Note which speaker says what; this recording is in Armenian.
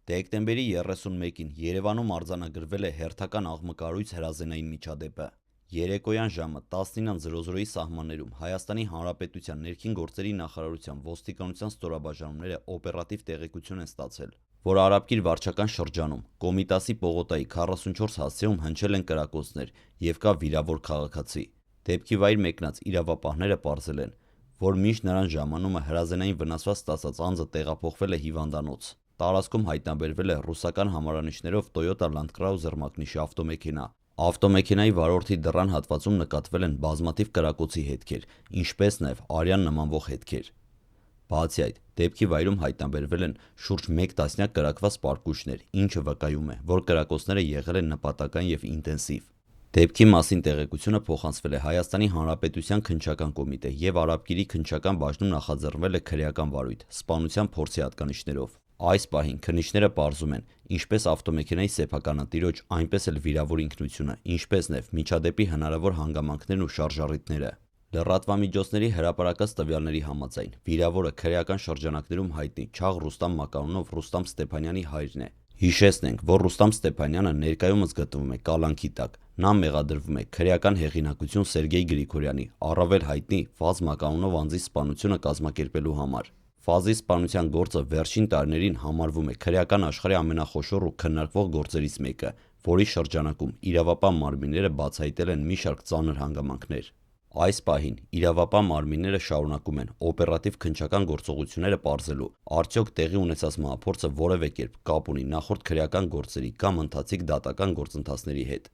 Speaker 1: Դեկտեմբերի 31-ին Երևանում արձանագրվել է հերթական աղմկարույց հրազենային միջադեպը։ Երեկոյան ժամը 19:00-ի սահմաններում Հայաստանի Հանրապետության ներքին գործերի նախարարության ոստիկանության ստորաբաժանումները օպերատիվ տեղեկություն են ստացել, որ Արաբկիր վարչական շրջանում Կոմիտասի պողոտայի 44 հասցեում հնչել են կրակոցներ եւ կա վիրավոր քաղաքացի։ Դեպքի վայր մեկնած իրավապահները պարզել են, որ մինչ նրան ժամանումը հրազենային վնասված ստացած անձը տեղափոխվել է հիվանդանոց։ Տարածքում հայտնաբերվել է ռուսական համարանիշներով Toyota Land Cruiser մակնիշի ավտոմեքենա։ Ավտոմեքենայի վարորդի դռան հատվածում նկատվել են բազմաթիվ կրակոցի հետքեր, ինչպես նաև արյան նմանվող հետքեր։ Բացի այդ, դեպքի վայրում հայտնաբերվել են շուրջ 1 տասնյակ կրակված պարկուճներ, ինչը վկայում է, որ կրակոցները եղել են նպատական եւ ինտենսիվ։ Դեպքի մասին տեղեկությունը փոխանցվել է Հայաստանի Հանրապետության քննչական կոմիտե եւ Արաբկիրի քննչական բաժնում նախաձեռնվել է քրեական վարույթ սպանության փորձի հատկանիշներով։ Այս պահին քննիչները պարզում են ինչպես ավտոմեքենայի սեփականատիրոջ, այնպես էլ վիրավոր ինքնությունը, ինչպես նաև միջադեպի հնարավոր հանգամանքներն ու շարժառիթները։ Լրատվամիջոցների հրապարակած տվյալների համաձայն վիրավորը քրեական շրջանակներում հայտնի Չաղ Ռուստամ մականունով Ռուստամ Ստեփանյանի հայրն է։ Հիշեցնենք, որ Ռուստամ Ստեփանյանը ներկայումս գտնվում է կալանքի տակ։ Նա մեղադրվում է քրեական հեղինակություն Սերգեյ Գրիգորյանի, առավել հայտնի Ֆազ մականունով անձի սպանությունը կազմակերպելու համար։ Ֆազի սպանության գործը վերջին տարիներին համարվում է քրեական աշխարհի ամենախոշոր ու քննարկվող գործերից մեկը, որի շրջանակում իրավապահ մարմինները բացահայտել են մի շարք ծանր հանգամանքներ։ Այս պահին իրավապահ մարմինները շարունակում են օպերատիվ քննչական գործողությունները պարզելու, արդյոք տեղի ունեցած մահափորձը որևէ կերպ կապ ունի նախորդ քրեական գործերի կամ ընթացիկ դատական գործընթացների հետ։